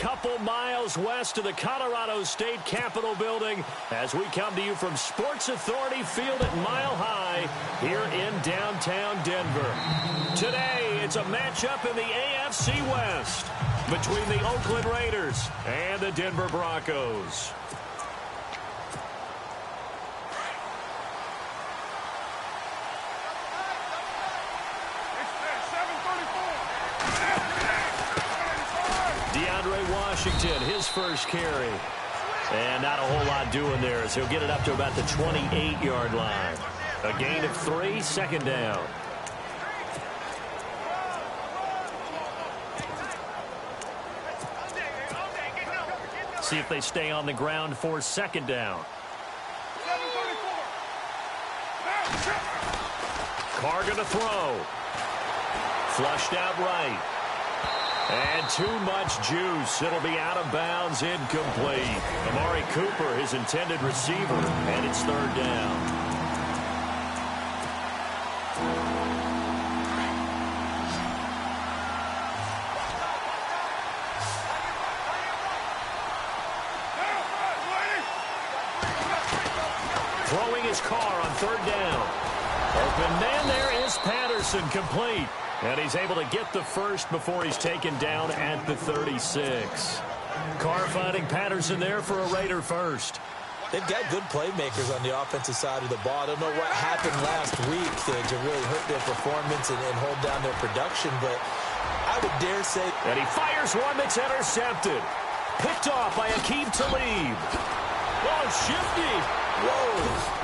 couple miles west of the Colorado State Capitol building as we come to you from Sports Authority Field at Mile High here in downtown Denver. Today, it's a matchup in the AFC West between the Oakland Raiders and the Denver Broncos. Washington, his first carry. And not a whole lot doing there as he'll get it up to about the 28-yard line. A gain of 3, second down. See if they stay on the ground for second down. Carr going to throw. Flushed out right. And too much juice. It'll be out of bounds, incomplete. Amari Cooper, his intended receiver, and it's third down. Throwing his Carr on third down. Open man there is Patterson, complete. And he's able to get the first before he's taken down at the 36. Carr finding Patterson there for a Raider first. They've got good playmakers on the offensive side of the ball. I don't know what happened last week to really hurt their performance and hold down their production, but I would dare say... And he fires one that's intercepted. Picked off by Aqib Talib. Oh, shifty. Whoa.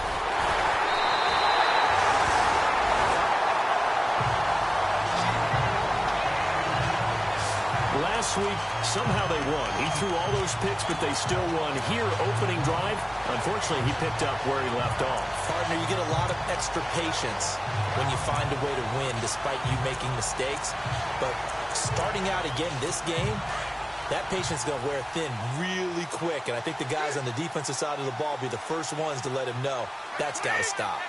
Last week, somehow they won. He threw all those picks, but they still won. Here, opening drive, unfortunately, he picked up where he left off. Partner, you get a lot of extra patience when you find a way to win despite you making mistakes. But starting out again this game, that patience is going to wear thin really quick. And I think the guys on the defensive side of the ball will be the first ones to let him know that's got to stop.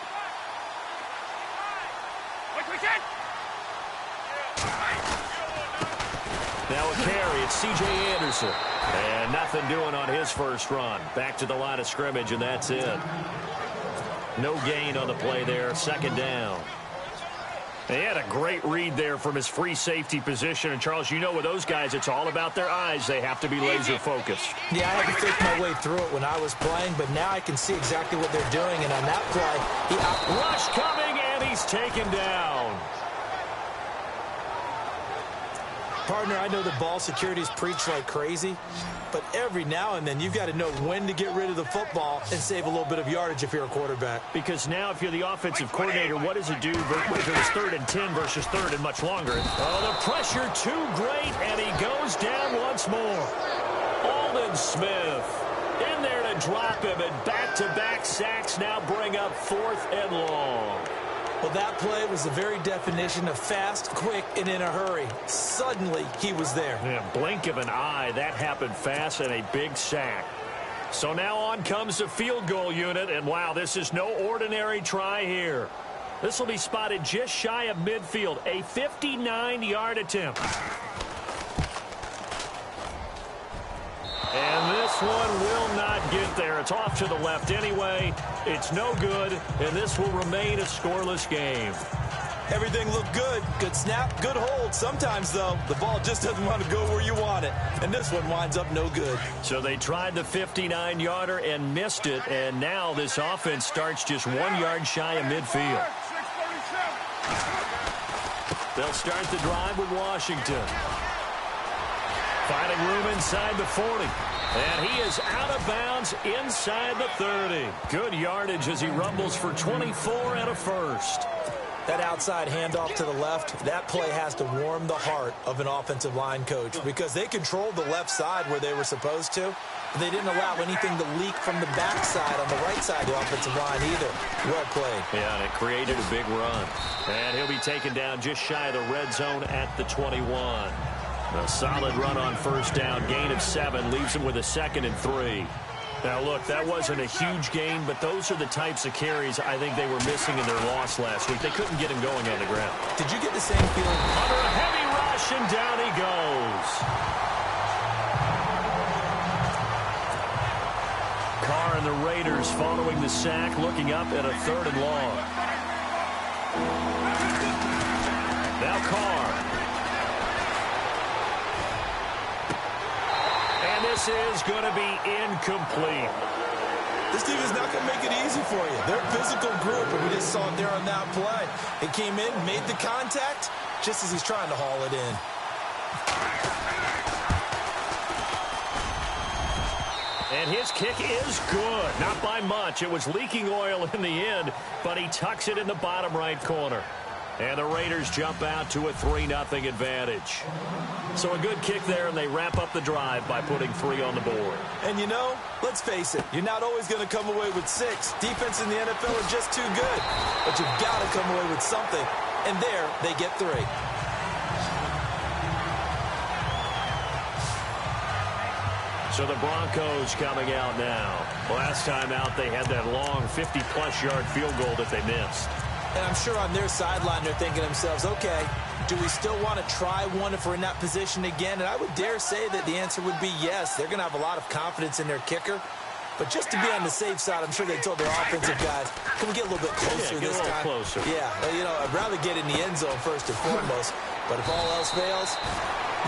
Now a carry, it's C.J. Anderson. And nothing doing on his first run. Back to the line of scrimmage, and that's it. No gain on the play there, second down. He had a great read there from his free safety position. And, Charles, you know with those guys, it's all about their eyes. They have to be laser-focused. Yeah, I had to fake my way through it when I was playing, but now I can see exactly what they're doing. And on that play, rush coming, and he's taken down. Partner, I know the ball security is preached like crazy, but every now and then you've got to know when to get rid of the football and save a little bit of yardage if you're a quarterback. Because now if you're the offensive coordinator, what does it do if it was 3rd and 10 versus 3rd and much longer? Oh, the pressure too great, and he goes down once more. Aldon Smith in there to drop him, and back-to-back sacks now bring up 4th and long. Well, that play was the very definition of fast, quick, and in a hurry. Suddenly, he was there. Yeah, blink of an eye. That happened fast and a big sack. So now on comes the field goal unit, and wow, this is no ordinary try here. This will be spotted just shy of midfield, a 59-yard attempt. And this one will not get there. It's off to the left anyway. It's no good, and this will remain a scoreless game. Everything looked good. Good snap, good hold. Sometimes, though, the ball just doesn't want to go where you want it. And this one winds up no good. So they tried the 59-yarder and missed it, and now this offense starts just 1 yard shy of midfield. They'll start the drive with Washington. Finding room inside the 40. And he is out of bounds inside the 30. Good yardage as he rumbles for 24 and a first. That outside handoff to the left, that play has to warm the heart of an offensive line coach because they controlled the left side where they were supposed to. But they didn't allow anything to leak from the backside on the right side of the offensive line either. Well played. Yeah, and it created a big run. And he'll be taken down just shy of the red zone at the 21. A solid run on first down. Gain of 7 leaves him with a 2nd and 3. Now, look, that wasn't a huge gain, but those are the types of carries I think they were missing in their loss last week. They couldn't get him going on the ground. Did you get the same feeling? Under a heavy rush, and down he goes. Carr and the Raiders following the sack, looking up at a 3rd and long. Now Carr. And this is going to be incomplete. This team is not going to make it easy for you. They're a physical group, and we just saw it there on that play. It came in, made the contact, just as he's trying to haul it in. And his kick is good. Not by much. It was leaking oil in the end, but he tucks it in the bottom right corner. And the Raiders jump out to a 3-0 advantage. So a good kick there, and they wrap up the drive by putting 3 on the board. And you know, let's face it, you're not always going to come away with 6. Defense in the NFL are just too good. But you've got to come away with something. And there, they get 3. So the Broncos coming out now. Last time out, they had that long 50-plus yard field goal that they missed. And I'm sure on their sideline, they're thinking to themselves, okay, do we still want to try one if we're in that position again? And I would dare say that the answer would be yes. They're going to have a lot of confidence in their kicker. But just to be on the safe side, I'm sure they told their offensive guys, can we get a little bit closer this time? Get a little closer. Yeah, well, you know, I'd rather get in the end zone first and foremost. But if all else fails,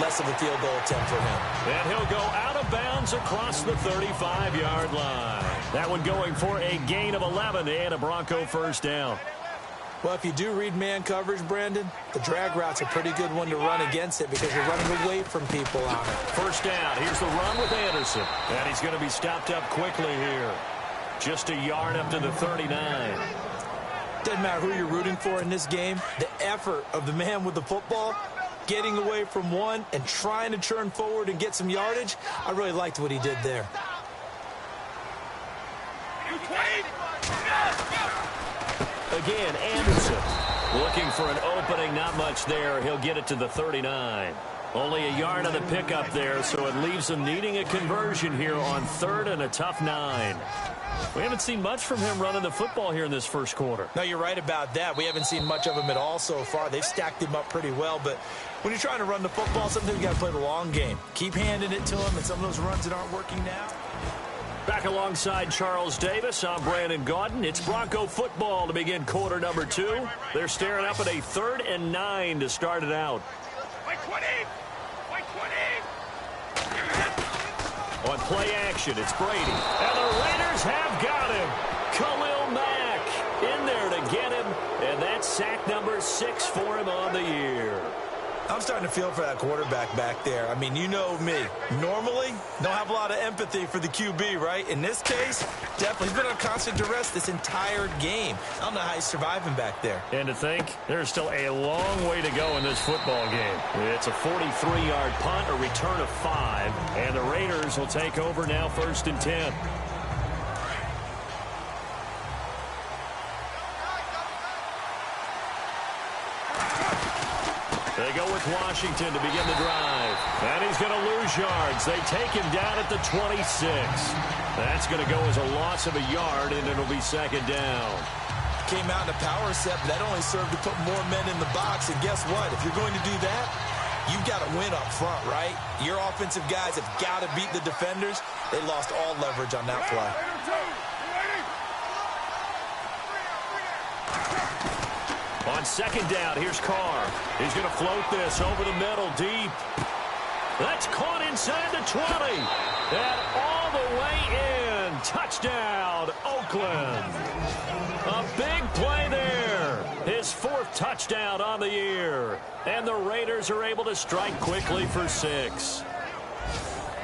less of a field goal attempt for him. And he'll go out of bounds across the 35-yard line. That one going for a gain of 11 and a Bronco first down. Well, if you do read man coverage, Brandon, the drag route's a pretty good one to run against it because you're running away from people on it. First down. Here's the run with Anderson. And he's going to be stopped up quickly here. Just a yard up to the 39. Doesn't matter who you're rooting for in this game. The effort of the man with the football, getting away from one and trying to turn forward and get some yardage, I really liked what he did there. Again, Anderson looking for an opening. Not much there. He'll get it to the 39. Only a yard on the pickup there, so it leaves them needing a conversion here on 3rd and a tough 9. We haven't seen much from him running the football here in this first quarter. No, you're right about that. We haven't seen much of him at all so far. They've stacked him up pretty well, but when you're trying to run the football, sometimes you got to play the long game. Keep handing it to him, and some of those runs that aren't working now. Back alongside Charles Davis, I'm Brandon Gaudin. It's Bronco football to begin quarter number 2. They're staring up at a 3rd and 9 to start it out. On play action, it's Brady. And the Raiders have got him. Khalil Mack in there to get him. And that's sack number 6 for him on the year. I'm starting to feel for that quarterback back there. I mean, you know me. Normally, don't have a lot of empathy for the QB, right? In this case, definitely. He's been on constant duress this entire game. I don't know how he's surviving back there. And to think, there's still a long way to go in this football game. It's a 43-yard punt, a return of 5, and the Raiders will take over now 1st and 10. They go with Washington to begin the drive. And he's going to lose yards. They take him down at the 26. That's going to go as a loss of a yard, and it'll be 2nd down. Came out in a power set, but that only served to put more men in the box. And guess what? If you're going to do that, you've got to win up front, right? Your offensive guys have got to beat the defenders. They lost all leverage on that play. On 2nd down, here's Carr. He's going to float this over the middle deep. That's caught inside the 20. And all the way in. Touchdown, Oakland. A big play there. His 4th touchdown on the year. And the Raiders are able to strike quickly for 6.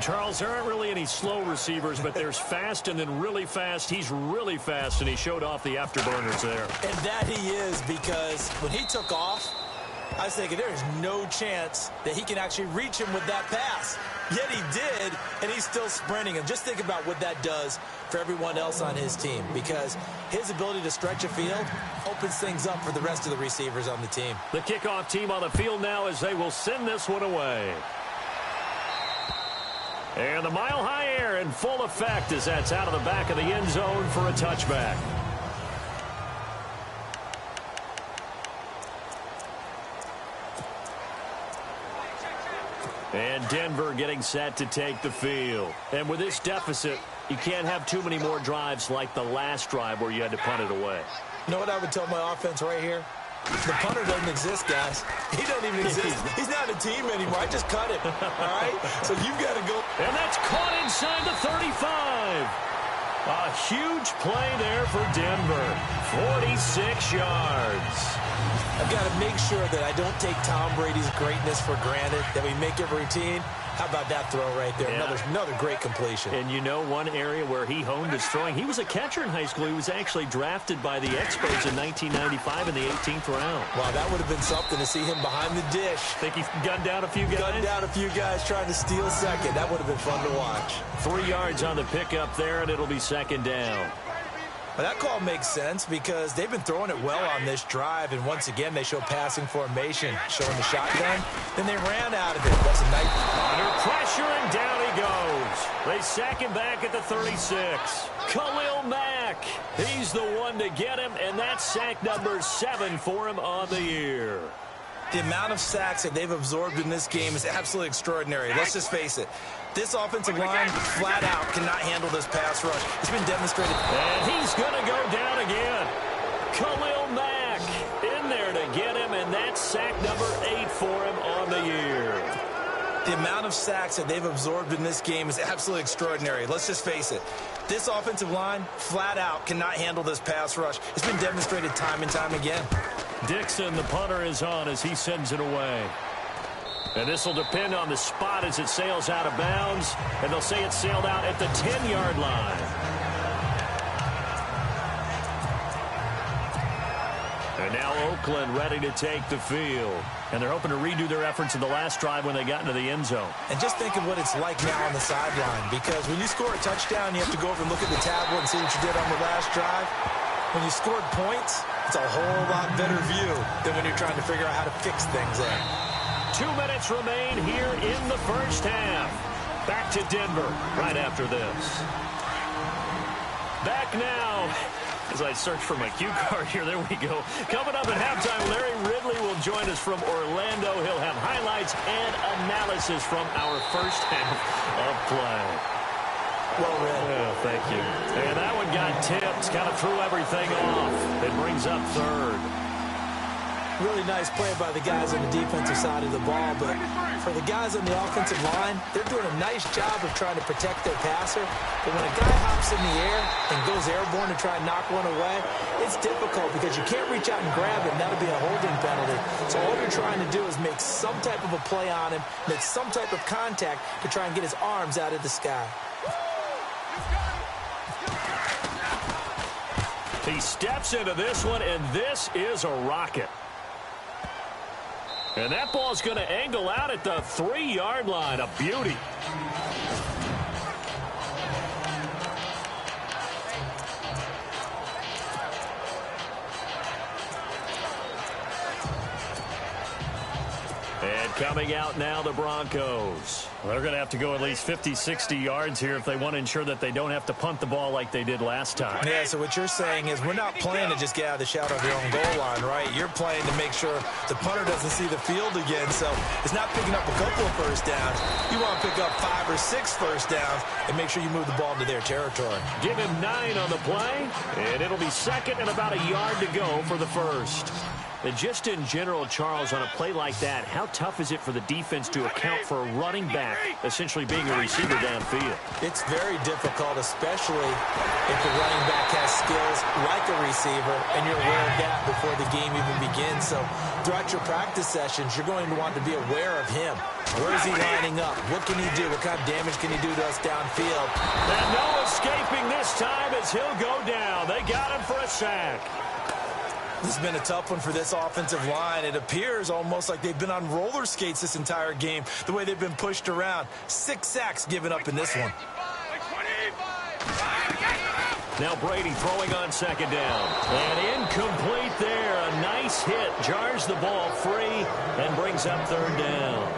Charles, there aren't really any slow receivers, but there's fast and then really fast. He's really fast, and he showed off the afterburners there. And that he is, because when he took off, I was thinking there is no chance that he can actually reach him with that pass. Yet he did, and he's still sprinting. And just think about what that does for everyone else on his team, because his ability to stretch a field opens things up for the rest of the receivers on the team. The kickoff team on the field now as they will send this one away. And the mile-high air in full effect as that's out of the back of the end zone for a touchback. And Denver getting set to take the field. And with this deficit, You can't have too many more drives like the last drive where you had to punt it away. You know what I would tell my offense right here? The punter doesn't exist, guys. He doesn't even exist. He's not a team anymore. I just cut him, all right? So you've got to go. And that's caught inside the 35. A huge play there for Denver. 46 yards. I've got to make sure that I don't take Tom Brady's greatness for granted, that we make it routine. How about that throw right there? Yeah. Another great completion. And you know one area where he honed his throwing? He was a catcher in high school. He was actually drafted by the Expos in 1995 in the 18th round. Wow, that would have been something to see him behind the dish. Think he gunned down a few guys? Gunned down a few guys trying to steal second. That would have been fun to watch. 3 yards on the pickup there, and it'll be second down. Well, that call makes sense because they've been throwing it well on this drive, and once again, they show passing formation, showing the shotgun. Then they ran out of it. That's a nice. Under pressure, and down he goes. They sack him back at the 36. Khalil Mack, he's the one to get him, and that's sack number 7 for him on the year. The amount of sacks that they've absorbed in this game is absolutely extraordinary. Let's just face it. This offensive line, flat out, cannot handle this pass rush. It's been demonstrated. And he's going to go down again. Khalil Mack in there to get him, and that's sack number 8 for him on the year. The amount of sacks that they've absorbed in this game is absolutely extraordinary. Let's just face it. This offensive line, flat out, cannot handle this pass rush. It's been demonstrated time and time again. Dixon, the punter, is on as he sends it away. And this will depend on the spot as it sails out of bounds. And they'll say it sailed out at the 10-yard line. And now Oakland ready to take the field. And they're hoping to redo their efforts in the last drive when they got into the end zone. And just think of what it's like now on the sideline. Because when you score a touchdown, you have to go over and look at the tablet and see what you did on the last drive. When you scored points, it's a whole lot better view than when you're trying to figure out how to fix things there. 2 minutes remain here in the first half. Back to Denver right after this. Back now. As I search for my cue card here, there we go. Coming up at halftime, Larry Ridley will join us from Orlando. He'll have highlights and analysis from our first half of play. Well read. Oh, thank you. And that one got tipped, kind of threw everything off. It brings up third. Really nice play by the guys on the defensive side of the ball, but for the guys on the offensive line, they're doing a nice job of trying to protect their passer. But when a guy hops in the air and goes airborne to try and knock one away, it's difficult because you can't reach out and grab him. That'll be a holding penalty. So all you're trying to do is make some type of a play on him, make some type of contact to try and get his arms out of the sky. He steps into this one, and this is a rocket. And that ball's going to angle out at the 3-yard line. A beauty. And coming out now, the Broncos. Well, they're going to have to go at least 50, 60 yards here if they want to ensure that they don't have to punt the ball like they did last time. Yeah, so what you're saying is we're not playing to just get out of the shadow of your own goal line, right? You're playing to make sure the punter doesn't see the field again. So it's not picking up a couple of first downs. You want to pick up 5 or 6 first downs and make sure you move the ball into their territory. Give him 9 on the play, and it'll be second and about a yard to go for the first. And just in general, Charles, on a play like that, how tough is it for the defense to account for a running back essentially being a receiver downfield? It's very difficult, especially if the running back has skills like a receiver and you're aware of that before the game even begins. So throughout your practice sessions, you're going to want to be aware of him. Where is he lining up? What can he do? What kind of damage can he do to us downfield? And no escaping this time as he'll go down. They got him for a sack. This has been a tough one for this offensive line. It appears almost like they've been on roller skates this entire game, the way they've been pushed around. 6 sacks given up in this one. Now Brady throwing on second down. And incomplete there. A nice hit. Jars the ball free and brings up third down.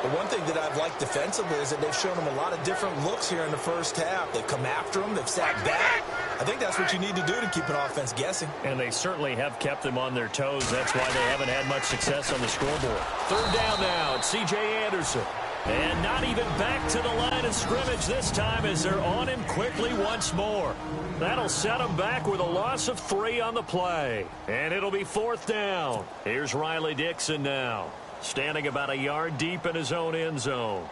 The one thing that I've liked defensively is that they've shown him a lot of different looks here in the first half. They've come after him. They've sat back. I think that's what you need to do to keep an offense guessing. And they certainly have kept them on their toes. That's why they haven't had much success on the scoreboard. Third down now. It's C.J. Anderson. And not even back to the line of scrimmage this time as they're on him quickly once more. That'll set him back with a loss of 3 on the play. And it'll be 4th down. Here's Riley Dixon now, standing about a yard deep in his own end zone.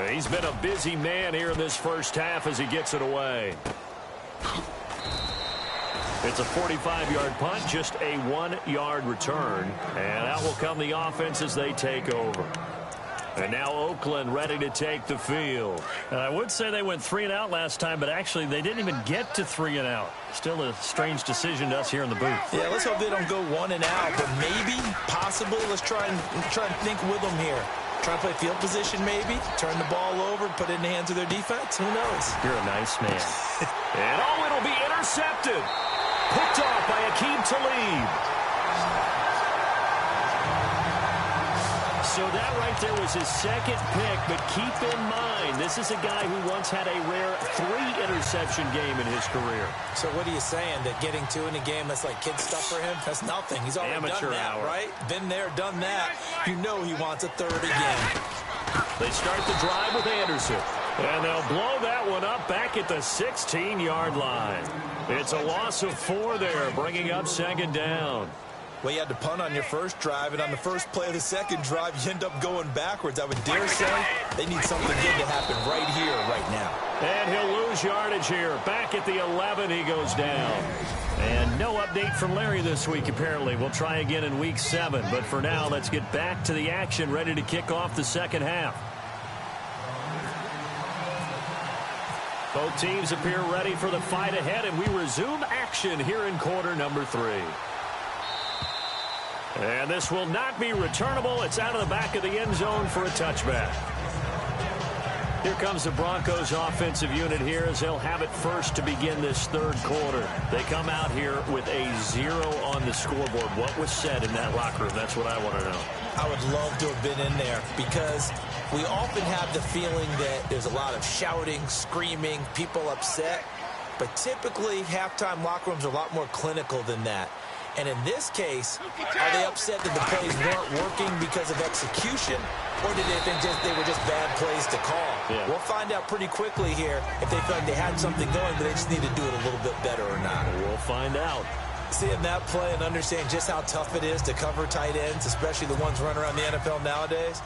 He's been a busy man here in this first half as he gets it away. It's a 45-yard punt, just a 1-yard return. And out will come the offense as they take over. And now Oakland ready to take the field. And I would say they went 3 and out last time, but actually they didn't even get to 3 and out. Still a strange decision to us here in the booth. Yeah, let's hope they don't go 1 and out, but maybe, possibly, let's try and think with them here. Try to play field position maybe, turn the ball over, put it in the hands of their defense. Who knows? You're a nice man. And it'll be intercepted. Picked off by Akeem Talib. So that right there was his second pick, but keep in mind, this is a guy who once had a rare 3-interception game in his career. So what are you saying, that getting 2 in a game, that's like kid stuff for him? That's nothing. He's already Amateur done that, hour. right? Been there, done that. You know he wants a 3rd again. They start the drive with Anderson. And they'll blow that one up back at the 16-yard line. It's a loss of 4 there, bringing up 2nd down. Well, you had to punt on your first drive, and on the first play of the second drive, you end up going backwards. I would dare say they need something good to happen right here, right now. And he'll lose yardage here. Back at the 11, he goes down. And no update from Larry this week, apparently. We'll try again in week 7. But for now, let's get back to the action, ready to kick off the second half. Both teams appear ready for the fight ahead, and we resume action here in quarter number 3. And this will not be returnable. It's out of the back of the end zone for a touchback. Here comes the Broncos offensive unit here as they'll have it first to begin this 3rd quarter. They come out here with a 0 on the scoreboard. What was said in that locker room? That's what I want to know. I would love to have been in there because we often have the feeling that there's a lot of shouting, screaming, people upset. But typically, halftime locker rooms are a lot more clinical than that. And in this case, are they upset that the plays weren't working because of execution, or did they think they were just bad plays to call? Yeah. We'll find out pretty quickly here if they feel like they had something going, but they just need to do it a little bit better or not. We'll find out. Seeing that play and understanding just how tough it is to cover tight ends, especially the ones running around the NFL nowadays,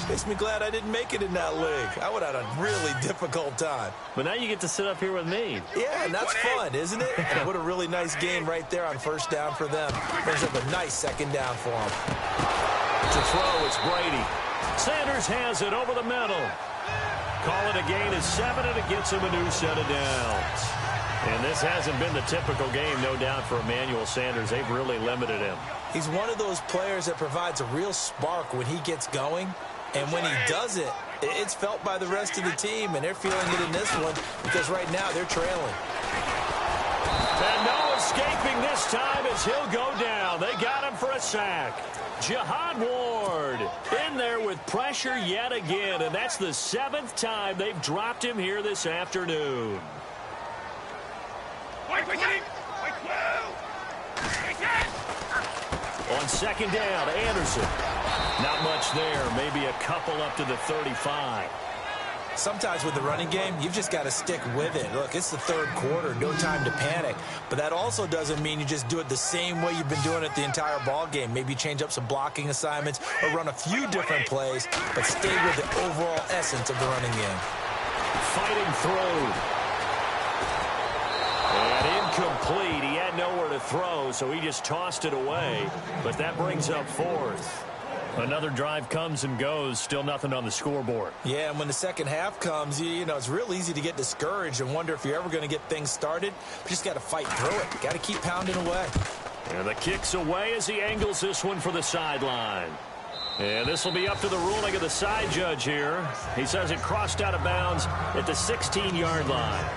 makes me glad I didn't make it in that league. I would have had a really difficult time. But now you get to sit up here with me. Yeah, and that's fun, isn't it? And what a really nice game right there on 1st down for them. Brings up a nice 2nd down for them. To throw, it's Brady. Sanders has it over the middle. Call it a gain of 7, and it gets him a new set of downs. And this hasn't been the typical game, no doubt, for Emmanuel Sanders. They've really limited him. He's one of those players that provides a real spark when he gets going. And when he does it, it's felt by the rest of the team, and they're feeling it in this one because right now they're trailing. And no escaping this time as he'll go down. They got him for a sack. Jihad Ward in there with pressure yet again, and that's the 7th time they've dropped him here this afternoon. On 2nd down, Anderson. Not much there. Maybe a couple up to the 35. Sometimes with the running game, you've just got to stick with it. Look, it's the 3rd quarter, no time to panic. But that also doesn't mean you just do it the same way you've been doing it the entire ball game. Maybe change up some blocking assignments or run a few different plays, but stay with the overall essence of the running game. Fighting through. And incomplete. He had nowhere to throw, so he just tossed it away. But that brings up 4th. Another drive comes and goes. Still nothing on the scoreboard. Yeah, and when the second half comes, you know, it's real easy to get discouraged and wonder if you're ever going to get things started. You just got to fight through it. Got to keep pounding away. And the kick's away as he angles this one for the sideline. And this will be up to the ruling of the side judge here. He says it crossed out of bounds at the 16-yard line.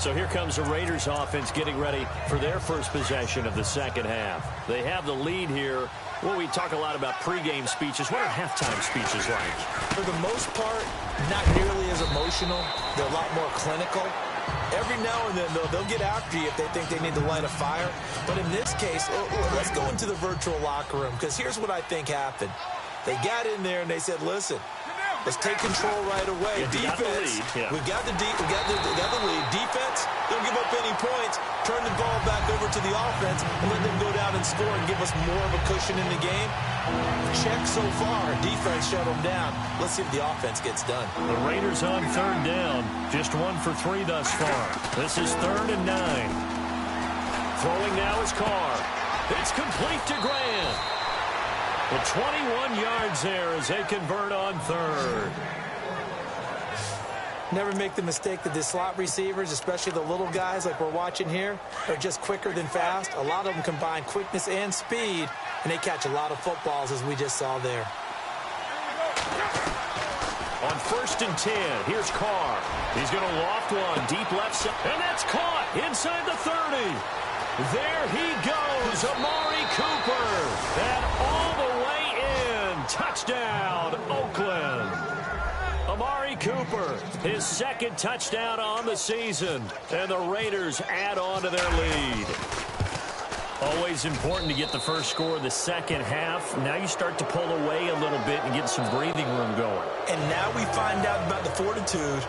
So here comes the Raiders offense getting ready for their first possession of the second half. They have the lead here. Well, we talk a lot about pregame speeches. What are halftime speeches like? For the most part, not nearly as emotional. They're a lot more clinical. Every now and then, though, they'll get after you if they think they need to light a fire. But in this case, let's go into the virtual locker room, because here's what I think happened. They got in there and they said, listen, let's take control right away. Defense, we've got the lead. Defense, don't give up any points. Turn the ball back over to the offense and let them go down and score and give us more of a cushion in the game. Check so far. Defense shut them down. Let's see if the offense gets done. The Raiders on third down. Just 1 for 3 thus far. This is 3rd and 9. Throwing now is Carr. It's complete to Grant. The 21 yards there as they convert on 3rd. Never make the mistake that the slot receivers, especially the little guys like we're watching here, are just quicker than fast. A lot of them combine quickness and speed, and they catch a lot of footballs, as we just saw there. On 1st and 10, here's Carr. He's going to loft one deep left side, and that's caught inside the 30. There he goes, Amari Cooper. And all the way in. Touchdown, Oakland. Amari Cooper, his 2nd touchdown on the season. And the Raiders add on to their lead. Always important to get the first score of the second half. Now you start to pull away a little bit and get some breathing room going. And now we find out about the fortitude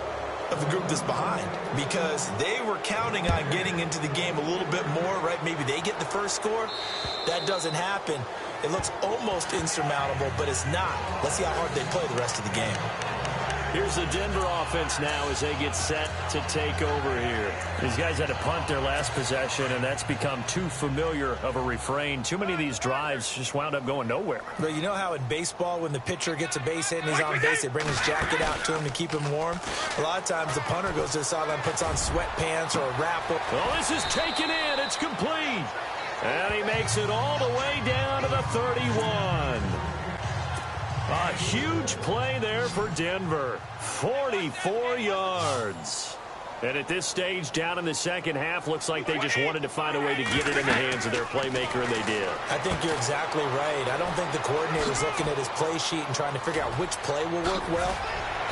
of the group that's behind, because they were counting on getting into the game a little bit more, right? Maybe they get the first score. That doesn't happen. It looks almost insurmountable, but it's not. Let's see how hard they play the rest of the game. Here's the Denver offense now as they get set to take over here. These guys had to punt their last possession, and that's become too familiar of a refrain. Too many of these drives just wound up going nowhere. But you know how in baseball, when the pitcher gets a base hit and he's on base, they bring his jacket out to him to keep him warm? A lot of times the punter goes to the sideline, puts on sweatpants or a wrap. Well, this is taken in. It's complete. And he makes it all the way down to the 31. A huge play there for Denver. 44 yards. And at this stage, down in the second half, looks like they just wanted to find a way to get it in the hands of their playmaker, and they did. I think you're exactly right. I don't think the coordinator's looking at his play sheet and trying to figure out which play will work well.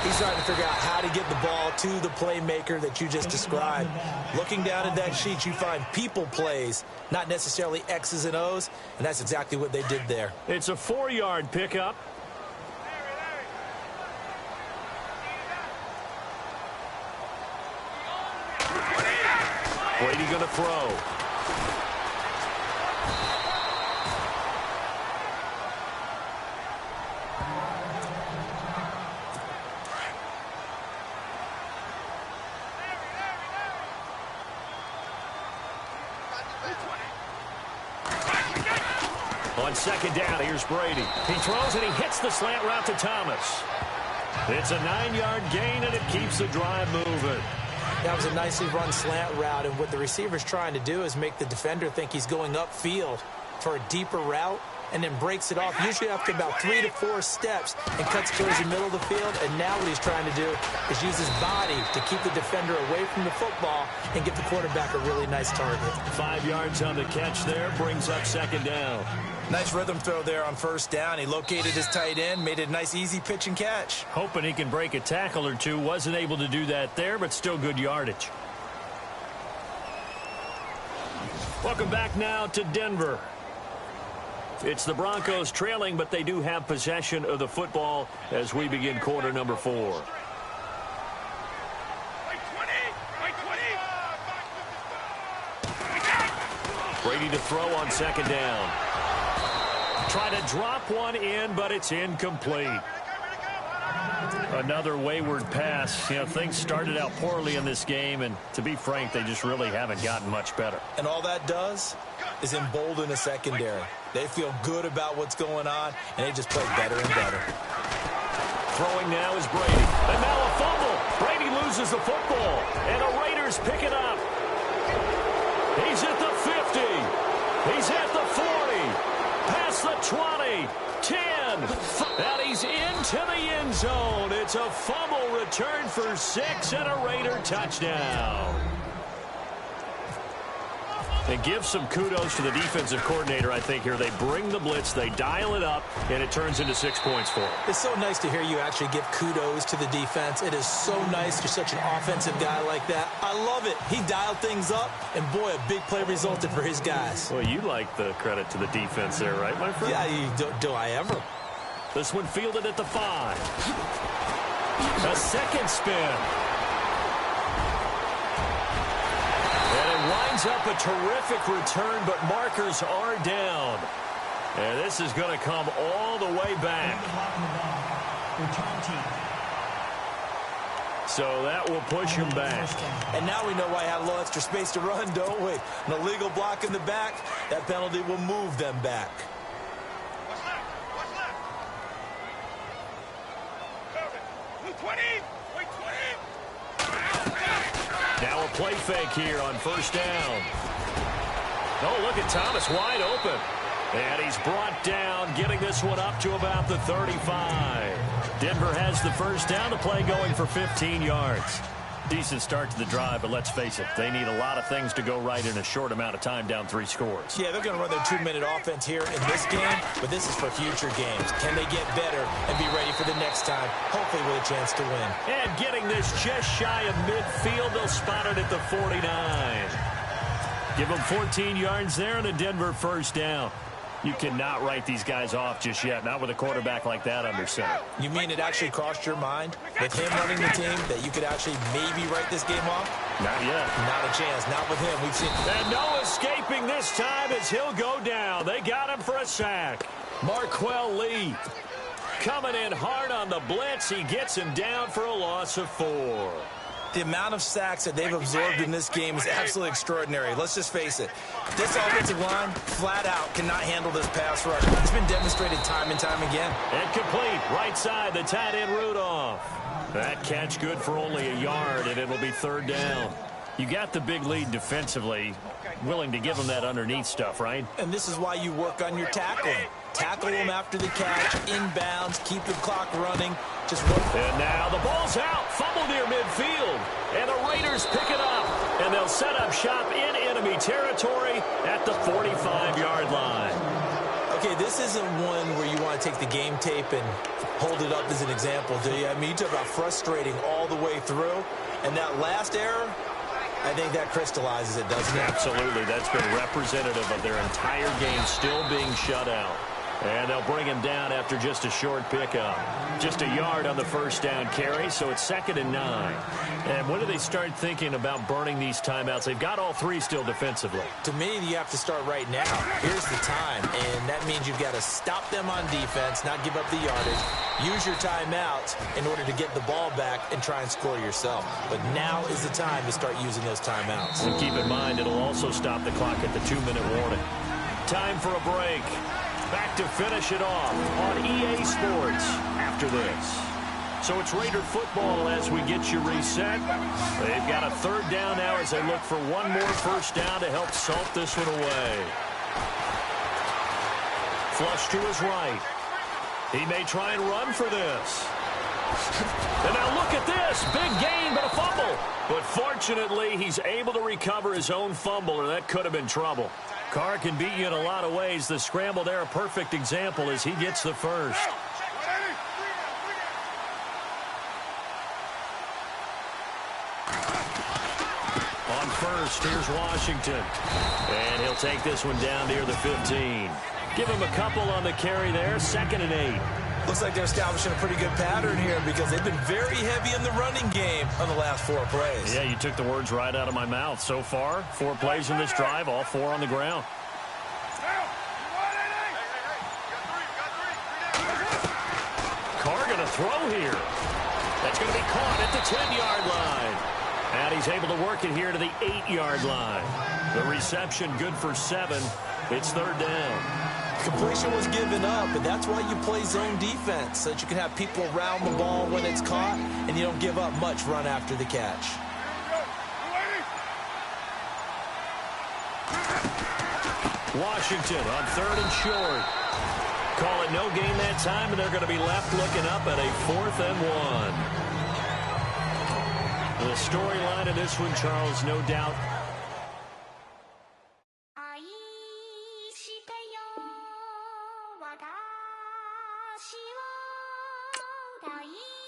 He's trying to figure out how to get the ball to the playmaker that you just described. Looking down at that sheet, you find people plays, not necessarily X's and O's, and that's exactly what they did there. It's a 4-yard pickup. Brady going to throw. On 2nd down, here's Brady. He throws and he hits the slant route to Thomas. It's a 9-yard gain, and it keeps the drive moving. That was a nicely run slant route, and what the receiver's trying to do is make the defender think he's going upfield for a deeper route, and then breaks it off, usually after about 3 to 4 steps, and cuts towards the middle of the field. And now what he's trying to do is use his body to keep the defender away from the football and get the quarterback a really nice target. 5 yards on the catch there, brings up 2nd down. Nice rhythm throw there on 1st down. He located his tight end, made it a nice easy pitch and catch. Hoping he can break a tackle or two. Wasn't able to do that there, but still good yardage. Welcome back now to Denver. It's the Broncos trailing, but they do have possession of the football as we begin quarter number 4. Brady to throw on 2nd down. Try to drop one in, but it's incomplete. Another wayward pass. You know, things started out poorly in this game, and to be frank, they just really haven't gotten much better. And all that does is embolden the secondary. They feel good about what's going on, and they just play better and better. Throwing now is Brady. And now a fumble. Brady loses the football, and the Raiders pick it up. He's at the 50. He's at the 40. Past the 20, 10, and he's into the end zone. It's a fumble return for 6 and a Raider touchdown. And give some kudos to the defensive coordinator, I think, here. They bring the blitz, they dial it up, and it turns into 6 points for them. It's so nice to hear you actually give kudos to the defense. It is so nice. You're such an offensive guy like that. I love it. He dialed things up, and boy, a big play resulted for his guys. Well, you like the credit to the defense there, right, my friend? Yeah, do I ever? This one fielded at the 5. A second spin. Winds up a terrific return, but markers are down. And this is going to come all the way back. So that will push him back. And now we know why I had a little extra space to run, don't we? An illegal block in the back, that penalty will move them back. Now a play fake here on first down. Oh, look at Thomas wide open. And he's brought down, getting this one up to about the 35. Denver has the first down, the play going for 15 yards. Decent start to the drive, but let's face it, they need a lot of things to go right in a short amount of time, down 3 scores. Yeah, they're going to run their 2-minute offense here in this game, but this is for future games. Can they get better and be ready for the next time, hopefully with a chance to win? And getting this just shy of midfield, they'll spot it at the 49. Give them 14 yards there and a Denver first down. You cannot write these guys off just yet, not with a quarterback like that under center. You mean it actually crossed your mind, with him running the team, that you could actually maybe write this game off? Not yet. Not a chance. Not with him. We've seen. And no escaping this time as he'll go down. They got him for a sack. Marquell Lee coming in hard on the blitz. He gets him down for a loss of 4. The amount of sacks that they've absorbed in this game is absolutely extraordinary. Let's just face it. This offensive line, flat out, cannot handle this pass rush. It's been demonstrated time and time again. And complete. Right side, the tight end Rudolph. That catch good for only a yard, and it'll be third down. You got the big lead defensively. Willing to give them that underneath stuff, right? And this is why you work on your tackling. Tackle them after the catch, inbounds, keep the clock running. Just work. And now the ball's out. Fumble near midfield. And the Raiders pick it up. And they'll set up shop in enemy territory at the 45-yard line. Okay, this isn't one where you want to take the game tape and hold it up as an example, do you? I mean, you talk about frustrating all the way through. And that last error, I think that crystallizes it, doesn't it? Absolutely. That's been representative of their entire game still being shut out. And they'll bring him down after just a short pickup. Just a yard on the first down carry, so it's 2nd and 9. And when do they start thinking about burning these timeouts? They've got all 3 still defensively. To me, you have to start right now. Here's the time, and that means you've got to stop them on defense, not give up the yardage. Use your timeouts in order to get the ball back and try and score yourself. But now is the time to start using those timeouts. And keep in mind, it'll also stop the clock at the 2-minute warning. Time for a break. Back to finish it off on EA Sports after this. So it's Raider football as we get you reset. They've got a third down now as they look for one more first down to help salt this one away. Flush to his right. He may try and run for this. And now look at this. Big gain, but a fumble. But fortunately, he's able to recover his own fumble, or that could have been trouble. Carr can beat you in a lot of ways. The scramble there, a perfect example as he gets the first. On first, here's Washington. And he'll take this one down near the 15. Give him a couple on the carry there. 2nd and 8. Looks like they're establishing a pretty good pattern here because they've been very heavy in the running game on the last 4 plays. Yeah, you took the words right out of my mouth. So far, 4 plays in this drive, all 4 on the ground. Carr going to throw here. That's going to be caught at the 10-yard line. And he's able to work it here to the 8-yard line. The reception good for 7. It's third down. Completion was given up, and that's why you play zone defense, so that you can have people around the ball when it's caught, and you don't give up much run after the catch. Washington on 3rd and short. Call it no gain that time, and they're going to be left looking up at a 4th and 1. The storyline of this one, Charles, no doubt, 星を抱い